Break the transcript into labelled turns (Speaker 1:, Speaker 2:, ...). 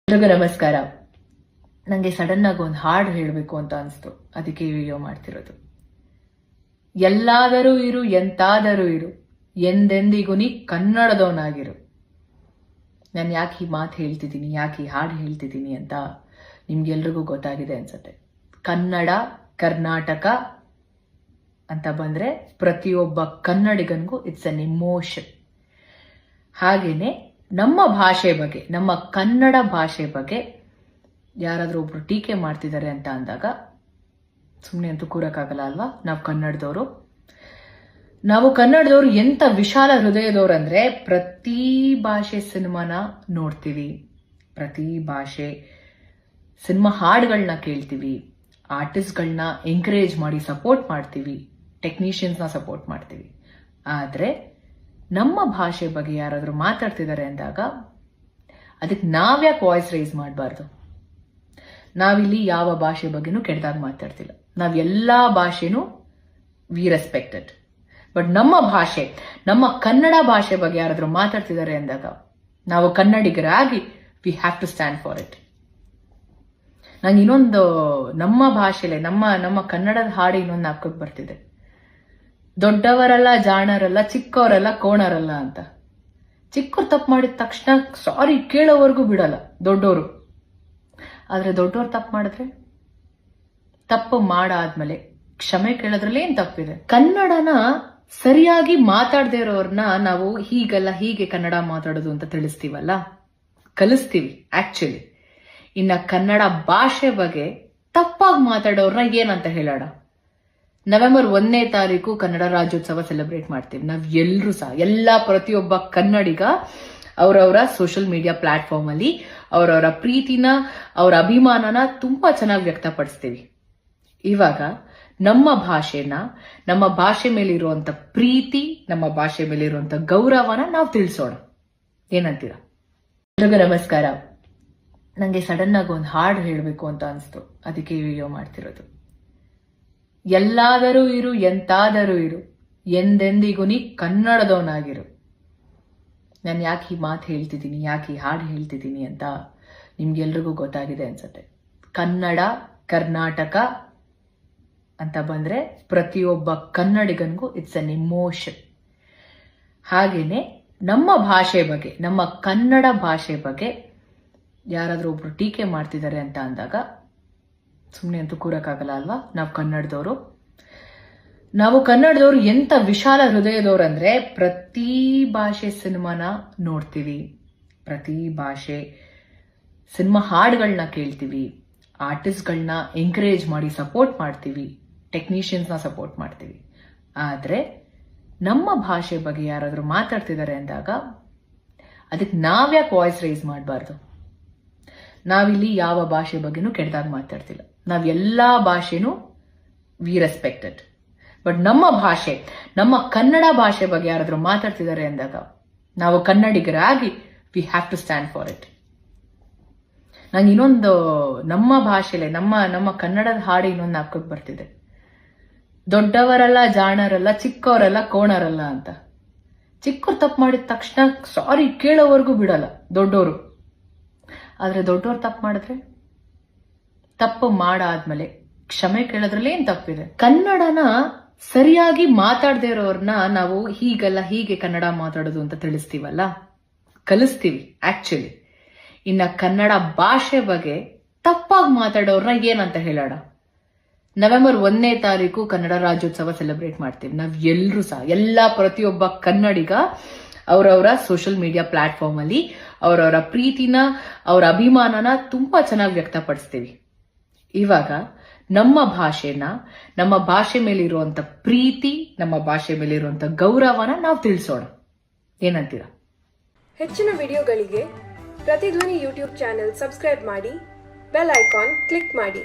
Speaker 1: ಎಲ್ರಿಗೂ ನಮಸ್ಕಾರ. ನನಗೆ ಸಡನ್ ಆಗಿ ಒಂದು ಹಾಡು ಹೇಳಬೇಕು ಅಂತ ಅನಿಸ್ತು, ಅದಕ್ಕೆ ಈ ವಿಡಿಯೋ ಮಾಡ್ತಿರೋದು. ಎಲ್ಲಾದರೂ ಇರು ಎಂತಾದರೂ ಇರು, ಎಂದೆಂದಿಗೂ ನೀ ಕನ್ನಡದವನಾಗಿರು. ನಾನು ಯಾಕೆ ಈ ಮಾತು ಹೇಳ್ತಿದ್ದೀನಿ, ಯಾಕೆ ಈ ಹಾಡು ಹೇಳ್ತಿದ್ದೀನಿ ಅಂತ ನಿಮ್ಗೆಲ್ರಿಗೂ ಗೊತ್ತಾಗಿದೆ ಅನ್ಸುತ್ತೆ. ಕನ್ನಡ, ಕರ್ನಾಟಕ ಅಂತ ಬಂದ್ರೆ ಪ್ರತಿಯೊಬ್ಬ ಕನ್ನಡಿಗನಿಗೂ ಇಟ್ಸ್ ಅನ್ ಇಮೋಷನ್. ಹಾಗೇನೆ ನಮ್ಮ ಭಾಷೆ ಬಗ್ಗೆ, ನಮ್ಮ ಕನ್ನಡ ಭಾಷೆ ಬಗ್ಗೆ ಯಾರಾದ್ರೂ ಒಬ್ರು ಟೀಕೆ ಮಾಡ್ತಿದ್ದಾರೆ ಅಂತ ಅಂದಾಗ ಸುಮ್ಮನೆ ಅಂತೂ ಕೂರಕ್ಕಾಗಲ್ಲ ಅಲ್ವಾ. ನಾವು ಕನ್ನಡದವರು ಎಂತ ವಿಶಾಲ ಹೃದಯದವ್ರು ಅಂದ್ರೆ, ಪ್ರತಿ ಭಾಷೆ ಸಿನಿಮಾನ ನೋಡ್ತೀವಿ, ಪ್ರತಿ ಭಾಷೆ ಸಿನಿಮಾ ಹಾಡುಗಳನ್ನ ಕೇಳ್ತೀವಿ, ಆರ್ಟಿಸ್ಟ್ಗಳನ್ನ ಎಂಕರೇಜ್ ಮಾಡಿ ಸಪೋರ್ಟ್ ಮಾಡ್ತೀವಿ, ಟೆಕ್ನಿಷಿಯನ್ಸ್ನ ಸಪೋರ್ಟ್ ಮಾಡ್ತೀವಿ. ಆದ್ರೆ ನಮ್ಮ ಭಾಷೆ ಬಗ್ಗೆ ಯಾರಾದ್ರೂ ಮಾತಾಡ್ತಿದ್ದಾರೆ ಅಂದಾಗ ಅದಕ್ಕೆ ನಾವ್ಯಾಕೆ ವಾಯ್ಸ್ ರೈಸ್ ಮಾಡಬಾರ್ದು? ನಾವಿಲ್ಲಿ ಯಾವ ಭಾಷೆ ಬಗ್ಗೆನೂ ಕೆಟ್ಟದಾಗ ಮಾತಾಡ್ತಿಲ್ಲ. ನಾವೆಲ್ಲಾ ಭಾಷೆನೂ ವಿ ರೆಸ್ಪೆಕ್ಟೆಡ್. ಬಟ್ ನಮ್ಮ ಭಾಷೆ, ನಮ್ಮ ಕನ್ನಡ ಭಾಷೆ ಬಗ್ಗೆ ಯಾರಾದ್ರೂ ಮಾತಾಡ್ತಿದ್ದಾರೆ ಅಂದಾಗ ನಾವು ಕನ್ನಡಿಗರಾಗಿ we have to stand for it. ನಂಗೆ ಇನ್ನೊಂದು ನಮ್ಮ ಭಾಷೆಲೆ ನಮ್ಮ ಕನ್ನಡದ ಹಾಡು ಇನ್ನೊಂದು ನಾಲ್ಕಕ್ಕೆ ಬರ್ತಿದೆ. ದೊಡ್ಡವರಲ್ಲ ಜಾಣರಲ್ಲ, ಚಿಕ್ಕವರಲ್ಲ ಕೋಣರಲ್ಲ ಅಂತ. ಚಿಕ್ಕವ್ರು ತಪ್ಪು ಮಾಡಿದ ತಕ್ಷಣ ಸಾರಿ ಕೇಳೋವರೆಗೂ ಬಿಡಲ್ಲ ದೊಡ್ಡವರು. ಆದ್ರೆ ದೊಡ್ಡವ್ರು ತಪ್ಪು ಮಾಡಿದ್ರೆ, ತಪ್ಪು ಮಾಡಾದ್ಮೇಲೆ ಕ್ಷಮೆ ಕೇಳೋದ್ರಲ್ಲಿ ಏನ್ ತಪ್ಪಿದೆ? ಕನ್ನಡನ ಸರಿಯಾಗಿ ಮಾತಾಡದೇ ಇರೋರ್ನ ನಾವು ಹೀಗಲ್ಲ ಹೀಗೆ ಕನ್ನಡ ಮಾತಾಡೋದು ಅಂತ ತಿಳಿಸ್ತೀವಲ್ಲ, ಕಲಿಸ್ತೀವಿ ಆಕ್ಚುಲಿ. ಇನ್ನ ಕನ್ನಡ ಭಾಷೆ ಬಗ್ಗೆ ತಪ್ಪಾಗಿ ಮಾತಾಡೋರ್ನ ಏನಂತ ಹೇಳೋಣ? ನವೆಂಬರ್ 1ನೇ ತಾರೀಕು ಕನ್ನಡ ರಾಜ್ಯೋತ್ಸವ ಸೆಲೆಬ್ರೇಟ್ ಮಾಡ್ತೀವಿ. ನಾವ್ ಎಲ್ರೂ ಸಹ ಪ್ರತಿಯೊಬ್ಬ ಕನ್ನಡಿಗ ಅವರವರ ಸೋಷಿಯಲ್ ಮೀಡಿಯಾ ಪ್ಲಾಟ್ಫಾರ್ಮ್ ಅಲ್ಲಿ ಅವರವರ ಪ್ರೀತಿನ, ಅವರ ಅಭಿಮಾನನ ತುಂಬಾ ಚೆನ್ನಾಗಿ ವ್ಯಕ್ತಪಡಿಸ್ತೀವಿ. ಇವಾಗ ನಮ್ಮ ಭಾಷೆನ, ನಮ್ಮ ಭಾಷೆ ಮೇಲೆ ಇರುವಂತ ಪ್ರೀತಿ, ನಮ್ಮ ಭಾಷೆ ಮೇಲೆ ಇರುವಂತ ಗೌರವನ ನಾವು ತಿಳಿಸೋಣ. ಏನಂತೀರಾ? ಎಲ್ರಿಗೂ ನಮಸ್ಕಾರ. ನಂಗೆ ಸಡನ್ ಆಗಿ ಒಂದು ಹಾಡು ಹೇಳಬೇಕು ಅಂತ ಅನಿಸ್ತು, ಅದಕ್ಕೆ ಈ ವಿಡಿಯೋ ಮಾಡ್ತಿರೋದು. ಎಲ್ಲಾದರೂ ಇರು ಎಂತಾದರೂ ಇರು, ಎಂದೆಂದಿಗೂ ನೀ ಕನ್ನಡದವನಾಗಿರು. ನಾನು ಯಾಕೆ ಈ ಮಾತು ಹೇಳ್ತಿದ್ದೀನಿ, ಯಾಕೆ ಈ ಹಾಡು ಹೇಳ್ತಿದ್ದೀನಿ ಅಂತ ನಿಮ್ಗೆಲ್ರಿಗೂ ಗೊತ್ತಾಗಿದೆ ಅನ್ಸುತ್ತೆ. ಕನ್ನಡ, ಕರ್ನಾಟಕ ಅಂತ ಬಂದ್ರೆ ಪ್ರತಿಯೊಬ್ಬ ಕನ್ನಡಿಗನಿಗೂ ಇಟ್ಸ್ ಅನ್ ಇಮೋಷನ್. ಹಾಗೇನೆ ನಮ್ಮ ಭಾಷೆ ಬಗ್ಗೆ, ನಮ್ಮ ಕನ್ನಡ ಭಾಷೆ ಬಗ್ಗೆ ಯಾರಾದ್ರೂ ಒಬ್ರು ಟೀಕೆ ಮಾಡ್ತಿದ್ದಾರೆ ಅಂತ ಅಂದಾಗ ಸುಮ್ಮನೆ ಅಂತೂ ಕೂರಕ್ಕಾಗಲ್ಲ ಅಲ್ವಾ. ನಾವು ಕನ್ನಡದವರು ಎಂತ ವಿಶಾಲ ಹೃದಯದವ್ರು ಅಂದ್ರೆ, ಪ್ರತಿ ಭಾಷೆ ಸಿನಿಮಾನ ನೋಡ್ತೀವಿ, ಪ್ರತಿ ಭಾಷೆ ಸಿನಿಮಾ ಹಾಡುಗಳನ್ನ ಕೇಳ್ತೀವಿ, ಆರ್ಟಿಸ್ಟ್ಗಳನ್ನ ಎಂಕರೇಜ್ ಮಾಡಿ ಸಪೋರ್ಟ್ ಮಾಡ್ತೀವಿ, ಟೆಕ್ನಿಷಿಯನ್ಸ್ನ ಸಪೋರ್ಟ್ ಮಾಡ್ತೀವಿ. ಆದ್ರೆ ನಮ್ಮ ಭಾಷೆ ಬಗ್ಗೆ ಯಾರಾದ್ರೂ ಮಾತಾಡ್ತಿದ್ದಾರೆ ಅಂದಾಗ ಅದಕ್ಕೆ ನಾವ್ಯಾಕೆ ವಾಯ್ಸ್ ರೈಸ್ ಮಾಡಬಾರ್ದು? ನಾವಿಲ್ಲಿ ಯಾವ ಭಾಷೆ ಬಗ್ಗೆನೂ ಕೆಟ್ಟದಾಗ ಮಾತಾಡ್ತಿಲ್ಲ. ನಾವೆಲ್ಲಾ ಭಾಷೆನೂ ವಿ ರೆಸ್ಪೆಕ್ಟೆಡ್. ಬಟ್ ನಮ್ಮ ಭಾಷೆ, ನಮ್ಮ ಕನ್ನಡ ಭಾಷೆ ಬಗ್ಗೆ ಯಾರಾದ್ರೂ ಮಾತಾಡ್ತಿದ್ದಾರೆ ಅಂದಾಗ ನಾವು ಕನ್ನಡಿಗರಾಗಿ we have to stand for it. ನಂಗೆ ಇನ್ನೊಂದು ನಮ್ಮ ಭಾಷೆಲೆ, ನಮ್ಮ ಕನ್ನಡದ ಹಾಡು ಇನ್ನೊಂದು ನಾಲ್ಕಕ್ಕೆ ಬರ್ತಿದೆ. ದೊಡ್ಡವರಲ್ಲ ಜಾಣರಲ್ಲ, ಚಿಕ್ಕವರಲ್ಲ ಕೋಣರಲ್ಲ ಅಂತ. ಚಿಕ್ಕವ್ರು ತಪ್ಪು ಮಾಡಿದ ತಕ್ಷಣ ಸಾರಿ ಕೇಳೋವರೆಗೂ ಬಿಡಲ್ಲ ದೊಡ್ಡವರು. ಆದ್ರೆ ದೊಡ್ಡವ್ರು ತಪ್ಪು ಮಾಡಿದ್ರೆ, ತಪ್ಪು ಮಾಡಾದ್ಮೇಲೆ ಕ್ಷಮೆ ಕೇಳೋದ್ರಲ್ಲಿ ಏನ್ ತಪ್ಪಿದೆ? ಕನ್ನಡನ ಸರಿಯಾಗಿ ಮಾತಾಡದೇ ಇರೋರ್ನ ನಾವು ಹೀಗಲ್ಲ ಹೀಗೆ ಕನ್ನಡ ಮಾತಾಡೋದು ಅಂತ ತಿಳಿಸ್ತೀವಲ್ಲ, ಕಲಿಸ್ತೀವಿ ಆಕ್ಚುಲಿ. ಇನ್ನ ಕನ್ನಡ ಭಾಷೆ ಬಗ್ಗೆ ತಪ್ಪಾಗಿ ಮಾತಾಡೋರ್ನ ಏನಂತ ಹೇಳೋಣ? ನವೆಂಬರ್ 1ನೇ ತಾರೀಕು ಕನ್ನಡ ರಾಜ್ಯೋತ್ಸವ ಸೆಲೆಬ್ರೇಟ್ ಮಾಡ್ತೀವಿ. ನಾವ್ ಎಲ್ರೂ ಸಹ ಪ್ರತಿಯೊಬ್ಬ ಕನ್ನಡಿಗ ಅವರವರ ಸೋಷಿಯಲ್ ಮೀಡಿಯಾ ಪ್ಲಾಟ್ಫಾರ್ಮ್ ಅಲ್ಲಿ ಅವರವರ ಪ್ರೀತಿನ, ಅವರ ಅಭಿಮಾನನ ತುಂಬಾ ಚೆನ್ನಾಗಿ ವ್ಯಕ್ತಪಡಿಸ್ತೀವಿ. ಇವಾಗ ನಮ್ಮ ಭಾಷೆನ, ನಮ್ಮ ಭಾಷೆ ಮೇಲೆ ಇರುವಂತ ಪ್ರೀತಿ, ನಮ್ಮ ಭಾಷೆ ಮೇಲೆ ಇರುವಂತ ಗೌರವನ ನಾವು ತಿಳಿಸೋಣ. ಏನಂತೀರಾ?
Speaker 2: ಹೆಚ್ಚಿನ ವಿಡಿಯೋಗಳಿಗೆ ಪ್ರತಿಧ್ವನಿ ಯೂಟ್ಯೂಬ್ ಚಾನೆಲ್ ಸಬ್ಸ್ಕ್ರೈಬ್ ಮಾಡಿ, ಬೆಲ್ ಐಕಾನ್ ಕ್ಲಿಕ್ ಮಾಡಿ.